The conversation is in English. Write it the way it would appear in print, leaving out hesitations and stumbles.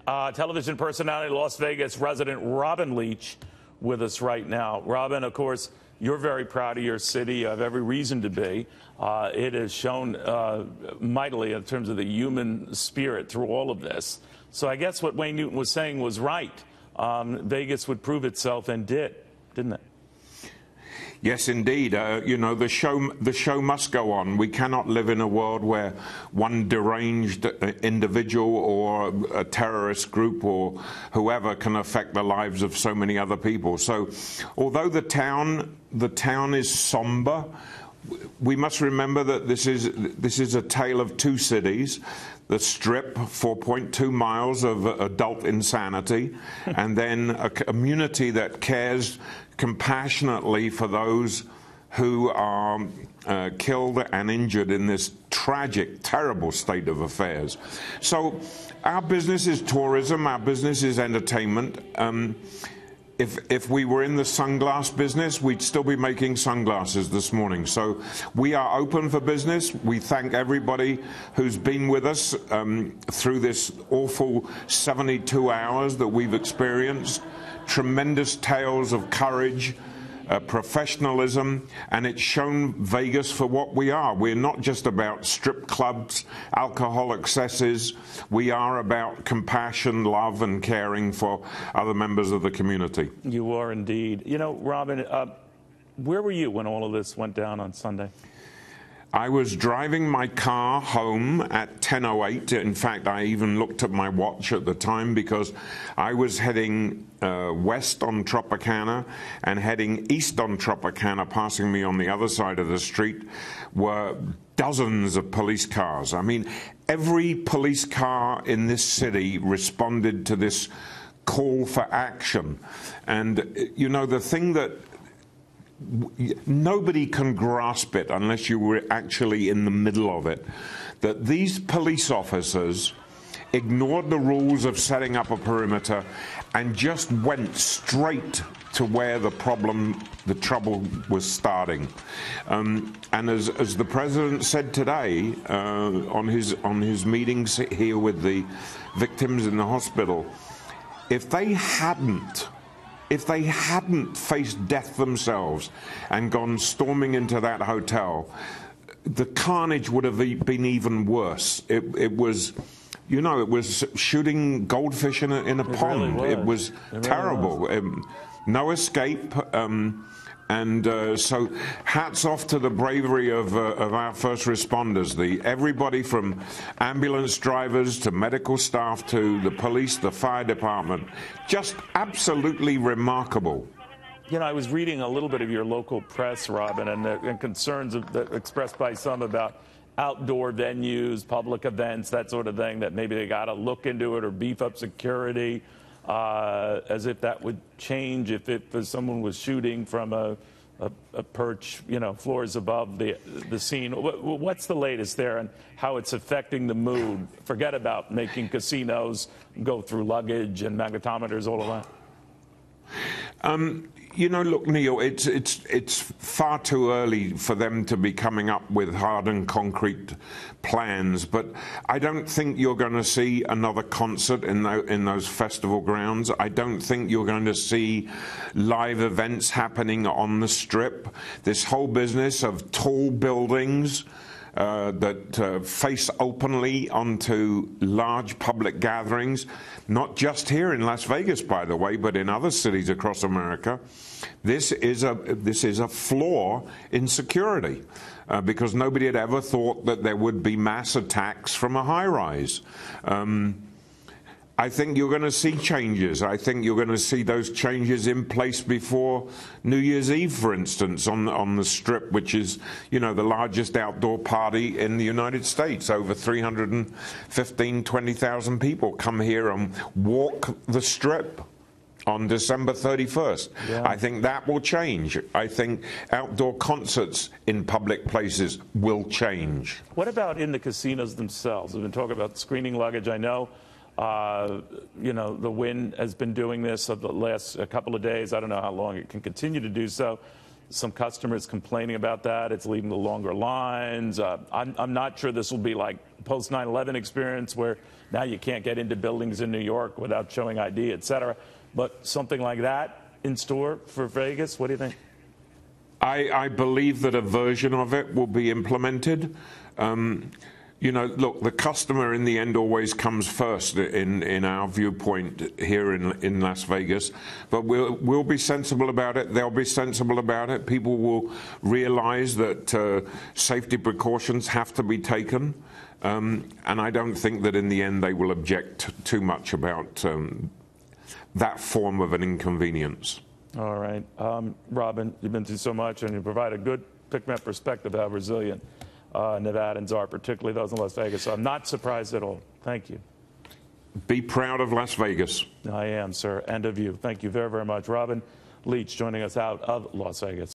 television personality, Las Vegas resident Robin Leach, with us right now. Robin, of course, you're very proud of your city. You have every reason to be. It has shown mightily in terms of the human spirit through all of this. So I guess what Wayne Newton was saying was right. Vegas would prove itself, and didn't it? Yes, indeed. You know, the show must go on. We cannot live in a world where one deranged individual or a terrorist group or whoever can affect the lives of so many other people. So, although the town is somber, we must remember that this is a tale of two cities. The Strip, 4.2 miles of adult insanity, and then a community that cares compassionately for those who are killed and injured in this tragic, terrible state of affairs. So our business is tourism, our business is entertainment. If we were in the sunglass business, we'd still be making sunglasses this morning. So we are open for business. We thank everybody who's been with us through this awful 72 hours that we've experienced. Tremendous tales of courage, professionalism, and it's shown Vegas for what we are. We're not just about strip clubs, alcohol excesses. We are about compassion, love, and caring for other members of the community. You are indeed. You know, Robin, where were you when all of this went down on Sunday? I was driving my car home at 10:08. In fact, I even looked at my watch at the time because I was heading west on Tropicana and heading east on Tropicana. Passing me on the other side of the street were dozens of police cars. I mean, every police car in this city responded to this call for action. And, you know, the thing that nobody can grasp it unless you were actually in the middle of it, that these police officers ignored the rules of setting up a perimeter and just went straight to where the trouble was starting. And as the president said today on his meetings here with the victims in the hospital, if they hadn't faced death themselves and gone storming into that hotel, the carnage would have been even worse. It was, you know, it was shooting goldfish in a pond. Really it was terrible. Was. No escape. So hats off to the bravery of our first responders, everybody from ambulance drivers to medical staff to the police, the fire department. Just absolutely remarkable. You know, I was reading a little bit of your local press, Robin, and concerns expressed by some about outdoor venues, public events, that sort of thing, that maybe they got to look into it or beef up security. As if that would change if someone was shooting from a perch, you know, floors above the scene. What's the latest there and how it's affecting the mood? Forget about making casinos go through luggage and magnetometers, all of that. You know, look, Neil, it's far too early for them to be coming up with hard and concrete plans, but I don't think you're going to see another concert in those festival grounds. I don't think you're going to see live events happening on the Strip. This whole business of tall buildings that face openly onto large public gatherings, not just here in Las Vegas, by the way, but in other cities across America. This is a flaw in security because nobody had ever thought that there would be mass attacks from a high-rise. I think you're going to see changes. I think you're going to see those changes in place before New Year's Eve, for instance, on the Strip, which is, you know, the largest outdoor party in the United States. Over 20,000 people come here and walk the Strip on December 31st. Yeah. I think that will change. I think outdoor concerts in public places will change. What about in the casinos themselves? We've been talking about screening luggage. I know you know, the Wynn has been doing this for the last couple of days. I don't know how long it can continue to do so. some customers complaining about that. It's leading to longer lines. I'm not sure this will be like post 9/11 experience where now you can't get into buildings in New York without showing ID, et cetera. But something like that in store for Vegas. What do you think? I believe that a version of it will be implemented. You know, look, the customer in the end always comes first in our viewpoint here in Las Vegas. But we'll be sensible about it. They'll be sensible about it. People will realize that safety precautions have to be taken. And I don't think that in the end they will object too much about that form of an inconvenience. All right. Robin, you've been through so much, and you provide a good pick-me-up perspective of how resilient Nevadans are, particularly those in Las Vegas. So I'm not surprised at all. Thank you. Be proud of Las Vegas. I am, sir, and of you. Thank you very, very much. Robin Leach joining us out of Las Vegas.